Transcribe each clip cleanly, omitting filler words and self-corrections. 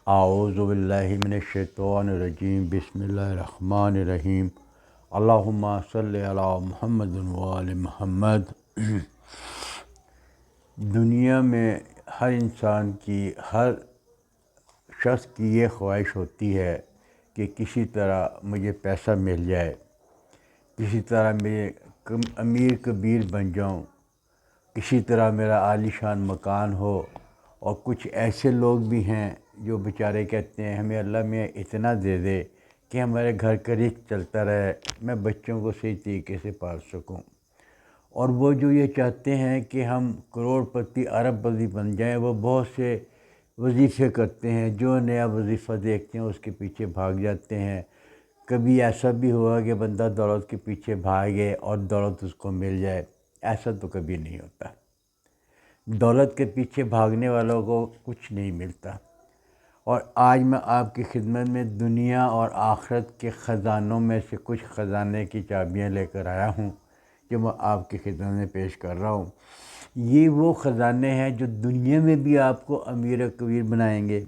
اعوذ باللہ من الشیطان الرجیم، بسم اللہ الرحمن الرحیم، اللہم صلی علی محمد وآل محمد۔ دنیا میں ہر انسان کی، ہر شخص کی یہ خواہش ہوتی ہے کہ کسی طرح مجھے پیسہ مل جائے، کسی طرح میں امیر کبیر بن جاؤں، کسی طرح میرا عالی شان مکان ہو۔ اور کچھ ایسے لوگ بھی ہیں جو بیچارے کہتے ہیں ہمیں اللہ میں اتنا دے دے کہ ہمارے گھر کا رزق چلتا رہے، میں بچوں کو صحیح طریقے سے پال سکوں۔ اور وہ جو یہ چاہتے ہیں کہ ہم کروڑ پتی ارب پتی بن جائیں، وہ بہت سے وظیفے کرتے ہیں، جو نیا وظیفہ دیکھتے ہیں اس کے پیچھے بھاگ جاتے ہیں۔ کبھی ایسا بھی ہوا کہ بندہ دولت کے پیچھے بھاگے اور دولت اس کو مل جائے، ایسا تو کبھی نہیں ہوتا۔ دولت کے پیچھے بھاگنے والوں کو کچھ نہیں ملتا۔ اور آج میں آپ کی خدمت میں دنیا اور آخرت کے خزانوں میں سے کچھ خزانے کی چابیاں لے کر آیا ہوں جو میں آپ کی خدمت میں پیش کر رہا ہوں۔ یہ وہ خزانے ہیں جو دنیا میں بھی آپ کو امیر کبیر بنائیں گے،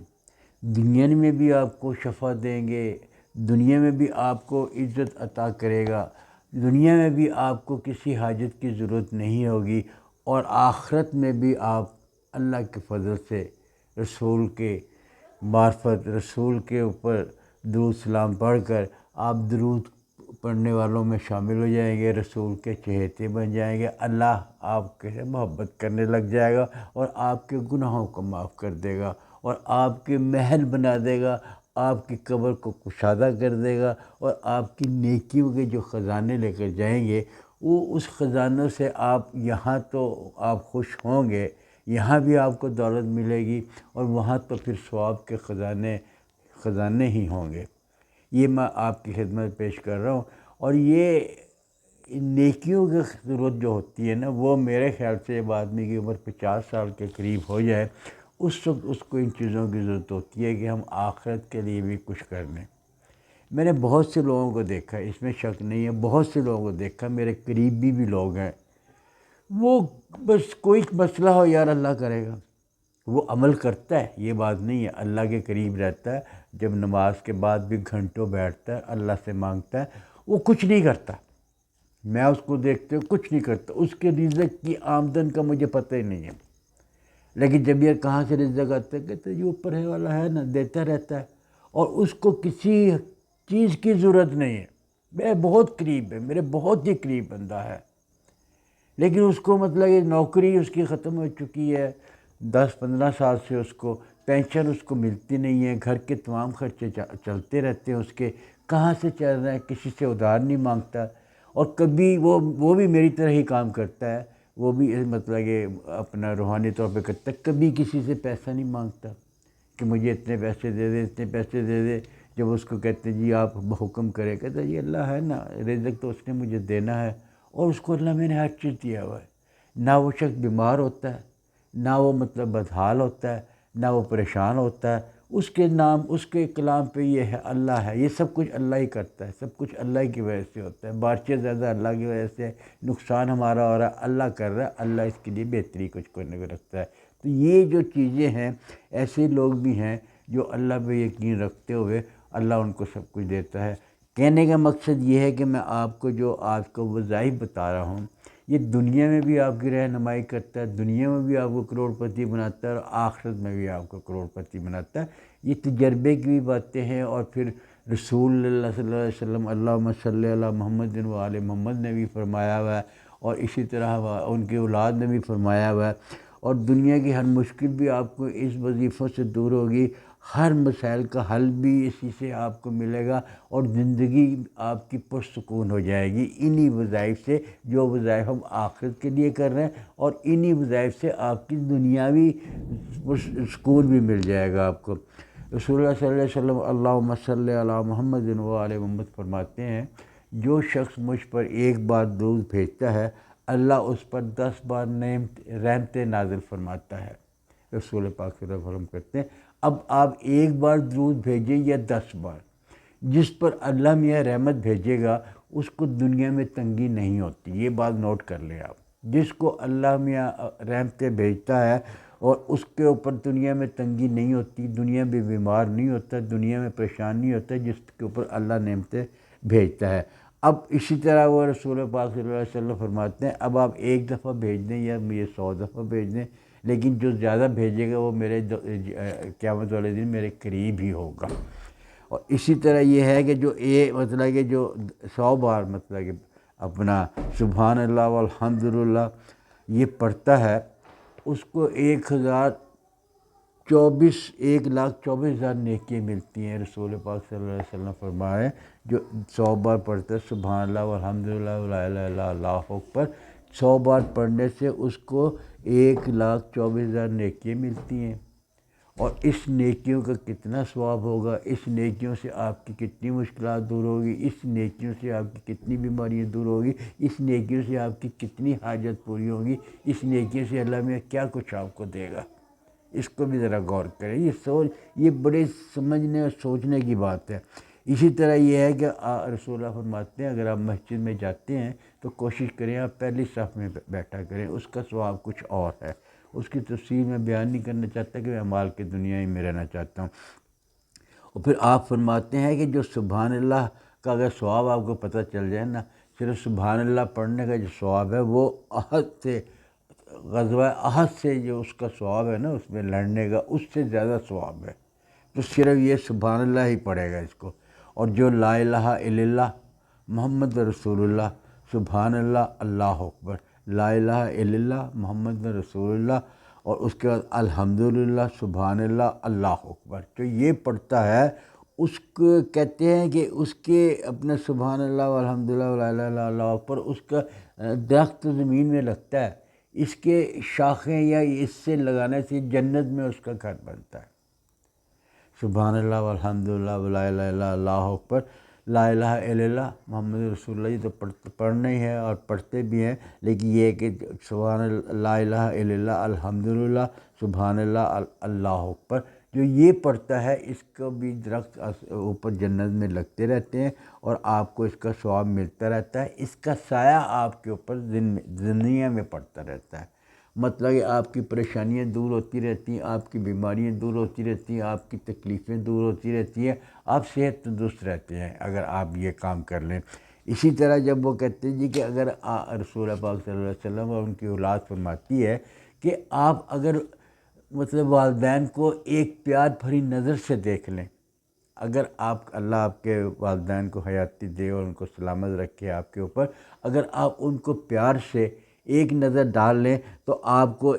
دنیا میں بھی آپ کو شفا دیں گے، دنیا میں بھی آپ کو عزت عطا کرے گا، دنیا میں بھی آپ کو کسی حاجت کی ضرورت نہیں ہوگی، اور آخرت میں بھی آپ اللہ کے فضل سے رسول کے معرفت، رسول کے اوپر درود سلام پڑھ کر آپ درود پڑھنے والوں میں شامل ہو جائیں گے، رسول کے چہیتے بن جائیں گے۔ اللہ آپ کے محبت کرنے لگ جائے گا اور آپ کے گناہوں کو معاف کر دے گا، اور آپ کے محل بنا دے گا، آپ کی قبر کو کشادہ کر دے گا، اور آپ کی نیکیوں کے جو خزانے لے کر جائیں گے، وہ اس خزانوں سے آپ یہاں تو آپ خوش ہوں گے، یہاں بھی آپ کو دولت ملے گی، اور وہاں تو پھر ثواب کے خزانے ہی ہوں گے۔ یہ میں آپ کی خدمت پیش کر رہا ہوں۔ اور یہ نیکیوں کی ضرورت جو ہوتی ہے نا، وہ میرے خیال سے جب آدمی کی عمر 50 سال کے قریب ہو جائے، اس وقت اس کو ان چیزوں کی ضرورت ہوتی ہے کہ ہم آخرت کے لیے بھی کچھ کر لیں۔ میں نے بہت سے لوگوں کو دیکھا، اس میں شک نہیں ہے، بہت سے لوگوں کو دیکھا، میرے قریبی بھی لوگ ہیں، وہ بس کوئی مسئلہ ہو یار اللہ کرے گا، وہ عمل کرتا ہے، یہ بات نہیں ہے، اللہ کے قریب رہتا ہے، جب نماز کے بعد بھی گھنٹوں بیٹھتا ہے، اللہ سے مانگتا ہے، وہ کچھ نہیں کرتا، میں اس کو دیکھتے ہوں کچھ نہیں کرتا، اس کے رزق کی آمدن کا مجھے پتہ ہی نہیں ہے، لیکن جب یہ کہاں سے رزق آتا ہے کہتے ہیں یہ اوپر ہے والا ہے نا، دیتا رہتا ہے، اور اس کو کسی چیز کی ضرورت نہیں ہے۔ میرے بہت قریب ہے، میرے بہت ہی قریب بندہ ہے، لیکن اس کو مطلب یہ نوکری اس کی ختم ہو چکی ہے، 10-15 سال سے اس کو پینشن اس کو ملتی نہیں ہے، گھر کے تمام خرچے چلتے رہتے ہیں، اس کے کہاں سے چل رہے ہیں، کسی سے ادھار نہیں مانگتا، اور کبھی وہ بھی میری طرح ہی کام کرتا ہے، وہ بھی مطلب کہ اپنا روحانی طور پہ کرتا ہے، کبھی کسی سے پیسہ نہیں مانگتا کہ مجھے اتنے پیسے دے دے، اتنے پیسے دے دے۔ جب اس کو کہتے ہیں جی آپ حکم کرے، کہتا ہے جی اللہ ہے نا، رزق تو اس نے مجھے دینا ہے، اور اس کو اللہ میں نے ہر چیز دیا ہوا ہے۔ نہ وہ شخص بیمار ہوتا ہے، نہ وہ مطلب بدحال ہوتا ہے، نہ وہ پریشان ہوتا ہے، اس کے نام، اس کے کلام پہ یہ ہے اللہ ہے، یہ سب کچھ اللہ ہی کرتا ہے، سب کچھ اللہ کی وجہ سے ہوتا ہے، بارشیں زیادہ اللہ کی وجہ سے، نقصان ہمارا ہو رہا ہے اللہ کر رہا ہے، اللہ اس کے لیے بہتری کچھ کرنے کو رکھتا ہے۔ تو یہ جو چیزیں ہیں، ایسے لوگ بھی ہیں جو اللہ پہ یقین رکھتے ہوئے اللہ ان کو سب کچھ دیتا ہے۔ کہنے کا مقصد یہ ہے کہ میں آپ کو جو آج کو وظائف بتا رہا ہوں، یہ دنیا میں بھی آپ کی رہنمائی کرتا ہے، دنیا میں بھی آپ کو کروڑ پتی بناتا ہے، اور آخرت میں بھی آپ کو کروڑ پتی بناتا ہے۔ یہ تجربے کی بھی باتیں ہیں، اور پھر رسول اللہ صلی اللہ علیہ وسلم اللہم صلی علی محمد و آل محمد نے بھی فرمایا ہوا ہے، اور اسی طرح ان کی اولاد نے بھی فرمایا ہوا ہے۔ اور دنیا کی ہر مشکل بھی آپ کو اس وظیفوں سے دور ہوگی، ہر مسائل کا حل بھی اسی سے آپ کو ملے گا، اور زندگی آپ کی پرسکون ہو جائے گی انہی وظائف سے، جو وظائف ہم آخرت کے لیے کر رہے ہیں، اور انہی وظائف سے آپ کی دنیاوی سکون بھی مل جائے گا آپ کو۔ رسول اللہ صلی اللہ علیہ وسلم اللہم صلی علی محمد و آل محمد فرماتے ہیں، جو شخص مجھ پر ایک بار درود بھیجتا ہے، اللہ اس پر 10 بار رحمتیں نازل فرماتا ہے۔ رسول پاک صلی اللہ علیہ وسلم کرتے ہیں اب آپ ایک بار درود بھیجیں یا 10 بار، جس پر اللہ میاں رحمت بھیجے گا اس کو دنیا میں تنگی نہیں ہوتی، یہ بات نوٹ کر لیں آپ۔ جس کو اللہ میاں رحمتیں بھیجتا ہے اور اس کے اوپر دنیا میں تنگی نہیں ہوتی، دنیا میں بیمار نہیں ہوتا، دنیا میں پریشان نہیں ہوتا، جس کے اوپر اللہ نعمتیں بھیجتا ہے۔ اب اسی طرح وہ رسول پاک صلی اللہ علیہ وسلم فرماتے ہیں اب آپ ایک دفعہ بھیج دیں یا مجھے 100 دفعہ بھیج دیں، لیکن جو زیادہ بھیجے گا وہ میرے قیامت والے دن میرے قریب ہی ہوگا۔ اور اسی طرح یہ ہے کہ جو مطلب کہ جو 100 بار مطلب کہ اپنا سبحان اللہ والحمد للہ یہ پڑھتا ہے، اس کو 1,24,000 نیکیاں ملتی ہیں۔ رسول پاک صلی اللہ علیہ وسلم فرمائے جو 100 بار پڑھتا ہے سبحان اللہ والحمد للہ ولا الہ الا اللہ اللہ اکبر، 100 بار پڑھنے سے اس کو 1,24,000 نیکیاں ملتی ہیں۔ اور اس نیکیوں کا کتنا ثواب ہوگا، اس نیکیوں سے آپ کی کتنی مشکلات دور ہوگی، اس نیکیوں سے آپ کی کتنی بیماریاں دور ہوگی، اس نیکیوں سے آپ کی کتنی حاجت پوری ہوگی، اس نیکیوں سے اللہ میں کیا کچھ آپ کو دے گا۔ اس کو بھی ذرا غور کریں، یہ بڑے سمجھنے اور سوچنے کی بات ہے۔ اسی طرح یہ ہے کہ رسول اللہ فرماتے ہیں اگر آپ مسجد میں جاتے ہیں تو کوشش کریں آپ پہلی صف میں بیٹھا کریں، اس کا ثواب کچھ اور ہے۔ اس کی تفصیل میں بیان نہیں کرنا چاہتا کہ میں مال کی دنیا ہی میں رہنا چاہتا ہوں۔ اور پھر آپ فرماتے ہیں کہ جو سبحان اللہ کا اگر ثواب آپ کو پتہ چل جائے نا، صرف سبحان اللہ پڑھنے کا جو ثواب ہے وہ احد سے، غزوہ احد سے جو اس کا ثواب ہے نا اس میں لڑنے کا، اس سے زیادہ ثواب ہے۔ تو صرف یہ سبحان اللہ ہی پڑھے گا اس کو۔ اور جو لا الہ الا اللہ محمد رسول اللہ، سبحان اللہ اللہ اکبر، لا الہ الا اللہ محمد رسول اللہ، اور اس کے بعد الحمدللہ سبحان اللہ اللہ اکبر، جو یہ پڑھتا ہے اس کو کہتے ہیں کہ اس کے اپنے سبحان اللہ والحمدللہ ولا الہ الا اللہ اکبر، اس کا درخت زمین میں لگتا ہے، اس کے شاخیں یا اس سے لگانے سے جنت میں اس کا گھر بنتا ہے۔ سبحان اللہ والحمدللہ ولا الہ الا اللہ اکبر، لا الہ الا اللہ محمد رسول اللہ، یہ تو پڑھنا ہی ہے اور پڑھتے بھی ہیں، لیکن یہ ہے کہ سبحان اللہ لا الہ الا اللہ الحمدللہ سبحان اللہ اللہ اکبر، جو یہ پڑھتا ہے اس کو بھی درخت اوپر جنت میں لگتے رہتے ہیں اور آپ کو اس کا ثواب ملتا رہتا ہے، اس کا سایہ آپ کے اوپر دنیا میں پڑتا رہتا ہے۔ مطلب کہ آپ کی پریشانیاں دور ہوتی رہتی ہیں، آپ کی بیماریاں دور ہوتی رہتی ہیں، آپ کی تکلیفیں دور ہوتی رہتی ہیں، آپ صحت تندرست رہتے ہیں اگر آپ یہ کام کر لیں۔ اسی طرح جب وہ کہتے ہیں جی کہ اگر رسول پاک صلی اللہ علیہ وسلم اور ان کی اولاد فرماتی ہے کہ آپ اگر مطلب والدین کو ایک پیار بھری نظر سے دیکھ لیں، اگر اللہ آپ کے والدین کو حیاتی دے اور ان کو سلامت رکھے آپ کے اوپر، اگر آپ ان کو پیار سے ایک نظر ڈال لیں تو آپ کو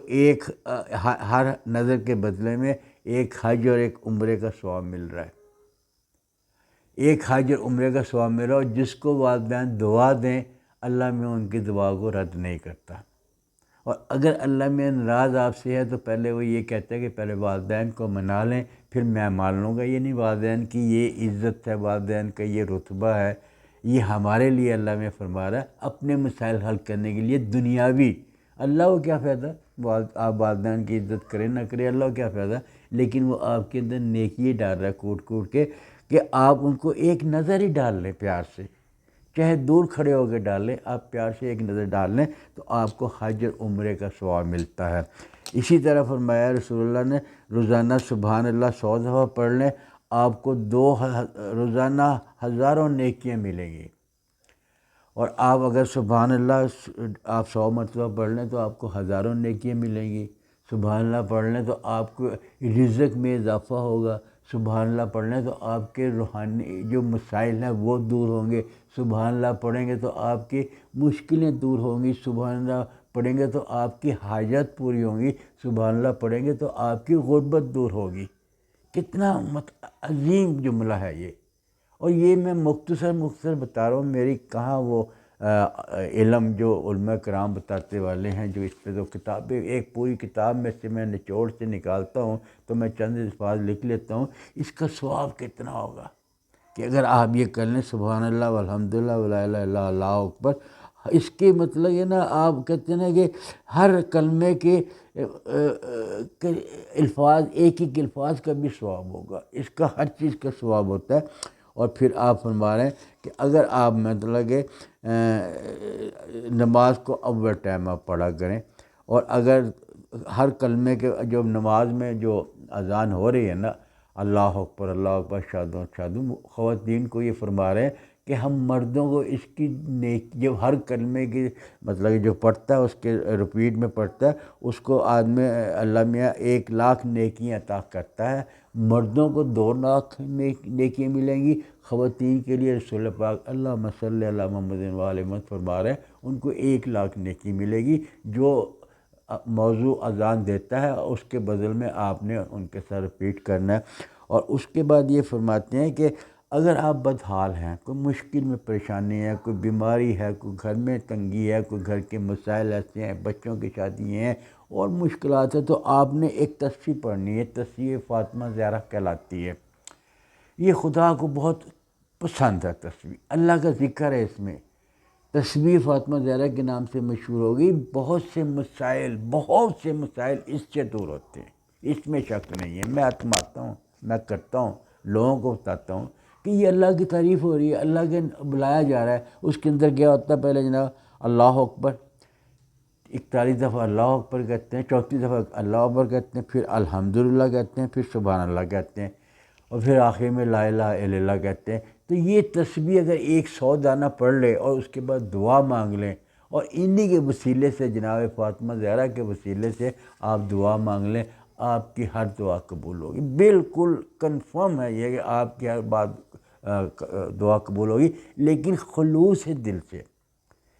ہر نظر کے بدلے میں ایک حج اور ایک عمرے کا ثواب مل رہا ہے۔ ایک حج اور عمرے کا ثواب مل رہا ہے، اور جس کو والدین دعا دیں اللہ میں ان کی دعا کو رد نہیں کرتا۔ اور اگر اللہ میں ناراض آپ سے ہے تو پہلے وہ یہ کہتا ہے کہ پہلے والدین کو منا لیں پھر میں مان لوں گا۔ یہ نہیں والدین کی یہ عزت ہے، والدین کا یہ رتبہ ہے، یہ ہمارے لیے اللہ میں فرما رہا ہے اپنے مسائل حل کرنے کے لیے دنیاوی۔ اللہ کو کیا فائدہ آپ والدین کی عزت کریں نہ کریں، اللہ کو کیا فائدہ، لیکن وہ آپ کے اندر نیکی ڈال رہا ہے کوٹ کوٹ کے کہ آپ ان کو ایک نظر ہی ڈال لیں پیار سے، چاہے دور کھڑے ہو کے ڈال لیں، آپ پیار سے ایک نظر ڈال لیں تو آپ کو حج اور عمرے کا ثواب ملتا ہے۔ اسی طرح فرمایا رسول اللہ نے روزانہ سبحان اللہ 100 دفعہ پڑھ لیں، آپ کو روزانہ ہزاروں نیکیاں ملیں گی۔ اور آپ اگر سبحان اللہ آپ 100 مرتبہ پڑھ لیں تو آپ کو ہزاروں نیکیاں ملیں گی۔ سبحان اللہ پڑھ لیں تو آپ کو رزق میں اضافہ ہوگا، سبحان اللہ پڑھ لیں تو آپ کے روحانی جو مسائل ہیں وہ دور ہوں گے، سبحان اللہ پڑھیں گے تو آپ کی مشکلیں دور ہوں گی، سبحان اللہ پڑھیں گے تو آپ کی حاجت پوری ہوں گی، سبحان اللہ پڑھیں گے تو آپ کی غربت دور ہوگی۔ کتنا عظیم جملہ ہے یہ، اور یہ میں مختصر بتا رہا ہوں، میری کہاں وہ علم جو علماء کرام بتاتے والے ہیں، جو اس پہ تو کتابیں ایک پوری کتاب میں سے میں نچوڑ سے نکالتا ہوں تو میں چند الفاظ لکھ لیتا ہوں، اس کا ثواب کتنا ہوگا کہ اگر آپ یہ کر لیں سبحان اللہ والحمدللہ ولا الہ الا اللہ اللہ اکبر، اس کے مطلب یہ نا آپ کہتے ہیں نا کہ ہر کلمے کے الفاظ ایک ایک الفاظ کا بھی ثواب ہوگا، اس کا ہر چیز کا ثواب ہوتا ہے۔ اور پھر آپ فرما رہے ہیں کہ اگر آپ مطلب کہ نماز کو اول ٹائم آپ پڑھا کریں، اور اگر ہر کلمے کے جو نماز میں جو اذان ہو رہی ہے نا، اللہ اکبر اللہ اکبر اشہد اشہد، خواتین کو یہ فرما رہے ہیں کہ ہم مردوں کو اس کی جو ہر کلمے کی مطلب جو پڑھتا ہے اس کے رپیٹ میں پڑھتا ہے، اس کو آدمی اللہ میاں 1,00,000 نیکیاں عطا کرتا ہے۔ مردوں کو 2,00,000 نیکیاں ملیں گی، خواتین کے لیے رسول پاک اللہم صلی علی محمد وآل محمد فرما رہے ہیں ان کو 1,00,000 نیکی ملے گی۔ جو موضوع اذان دیتا ہے اس کے بدل میں آپ نے ان کے ساتھ رپیٹ کرنا ہے۔ اور اس کے بعد یہ فرماتے ہیں کہ اگر آپ بدحال ہیں، کوئی مشکل میں پریشانی ہے، کوئی بیماری ہے، کوئی گھر میں تنگی ہے، کوئی گھر کے مسائل ایسے ہیں، بچوں کی شادی ہیں اور مشکلات ہیں، تو آپ نے ایک تسبیح پڑھنی ہے، تسبیح فاطمہ زہرا کہلاتی ہے۔ یہ خدا کو بہت پسند ہے تسبیح، اللہ کا ذکر ہے اس میں۔ تسبیح فاطمہ زہرا کے نام سے مشہور ہوگی۔ بہت سے مسائل اس سے دور ہوتے ہیں، اس میں شک نہیں ہے۔ میں آزماتا ہوں، میں کرتا ہوں، لوگوں کو بتاتا ہوں کہ یہ اللہ کی تعریف ہو رہی ہے، اللہ کے بلایا جا رہا ہے۔ اس کے اندر کیا ہوتا ہے؟ پہلے جناب اللہ اکبر 41 دفعہ اللہ اکبر کہتے ہیں، 34 دفعہ اللہ اکبر کہتے ہیں، پھر الحمدللہ کہتے ہیں، پھر سبحان اللہ کہتے ہیں، اور پھر آخر میں لا الہ الا اللہ کہتے ہیں۔ تو یہ تسبیح اگر 100 دانہ پڑھ لے اور اس کے بعد دعا مانگ لیں، اور انہی کے وسیلے سے جناب فاطمہ زہرا کے وسیلے سے آپ دعا مانگ لیں، آپ کی ہر دعا قبول ہوگی۔ بالکل کنفرم ہے یہ کہ آپ کی ہر بات دعا قبول ہوگی، لیکن خلوص دل سے۔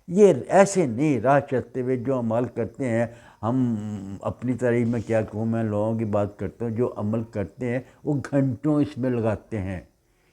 یہ ایسے نہیں راہ چلتے ہوئے جو عمل کرتے ہیں۔ ہم اپنی تعریف میں کیا کہوں، میں لوگوں کی بات کرتا ہوں، جو عمل کرتے ہیں وہ گھنٹوں اس میں لگاتے ہیں،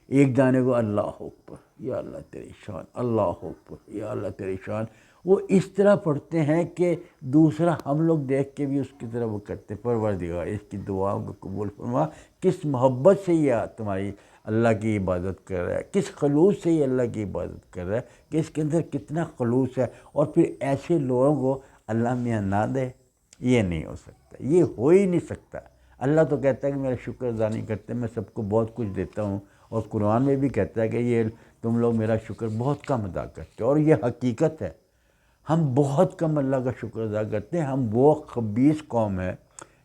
ایک دانے کو اللہ اکبر یا اللہ تیری شان، اللہ اکبر یا اللہ تیری شان، وہ اس طرح پڑھتے ہیں کہ دوسرا ہم لوگ دیکھ کے بھی اس کی طرح وہ کرتے ہیں۔ پروردگار اس کی دعاؤں کو قبول فرما، کس محبت سے یہ تمہاری اللہ کی عبادت کر رہا ہے، کس خلوص سے یہ اللہ کی عبادت کر رہا ہے، کہ اس کے اندر کتنا خلوص ہے۔ اور پھر ایسے لوگوں کو اللہ میاں نہ دے، یہ نہیں ہو سکتا، یہ ہو ہی نہیں سکتا۔ اللہ تو کہتا ہے کہ میرا شکر ادا نہیں کرتے، میں سب کو بہت کچھ دیتا ہوں، اور قرآن میں بھی کہتا ہے کہ یہ تم لوگ میرا شکر بہت کم ادا کرتے ہو، اور یہ حقیقت ہے۔ ہم بہت کم اللہ کا شکر ادا کرتے ہیں۔ ہم وہ خبیث قوم ہے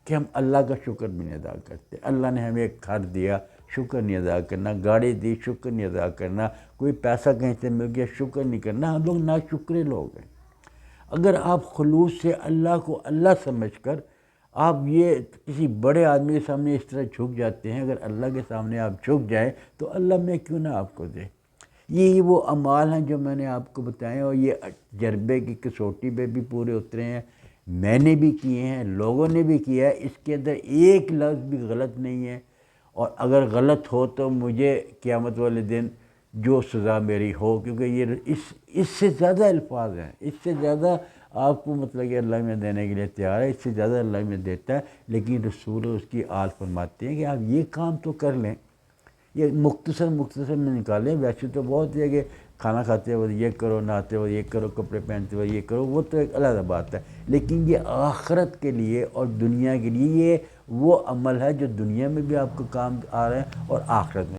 کہ ہم اللہ کا شکر بھی نہیں ادا کرتے۔ اللہ نے ہمیں ایک گھر دیا، شکر نہیں ادا کرنا، گاڑی دی، شکر نہیں ادا کرنا، کوئی پیسہ کہیں سے مل گیا، شکر نہیں کرنا۔ ہم لوگ ناشکرے لوگ ہیں۔ اگر آپ خلوص سے اللہ کو اللہ سمجھ کر آپ یہ کسی بڑے آدمی کے سامنے اس طرح جھک جاتے ہیں، اگر اللہ کے سامنے آپ جھک جائیں تو اللہ میں کیوں نہ آپ کو دے۔ یہ وہ اعمال ہیں جو میں نے آپ کو بتائے، اور یہ تجربے کی کسوٹی پہ بھی پورے اترے ہیں، میں نے بھی کیے ہیں، لوگوں نے بھی کیا ہے۔ اس کے اندر ایک لفظ بھی غلط نہیں ہے، اور اگر غلط ہو تو مجھے قیامت والے دن جو سزا میری ہو، کیونکہ یہ اس سے زیادہ الفاظ ہیں، اس سے زیادہ آپ کو مطلب کہ اللہ میں دینے کے لیے تیار ہے، اس سے زیادہ اللہ میں دیتا ہے، لیکن رسول اس کی آل فرماتے ہیں کہ آپ یہ کام تو کر لیں، یہ مختصر میں نکالیں۔ ویسے تو بہت ہے کہ کھانا کھاتے وقت یہ کرو، نہاتے وقت یہ کرو، کپڑے پہنتے وقت یہ کرو، وہ تو ایک علیحدہ بات ہے، لیکن یہ آخرت کے لیے اور دنیا کے لیے یہ وہ عمل ہے جو دنیا میں بھی آپ کو کام آ رہے ہیں اور آخرت میں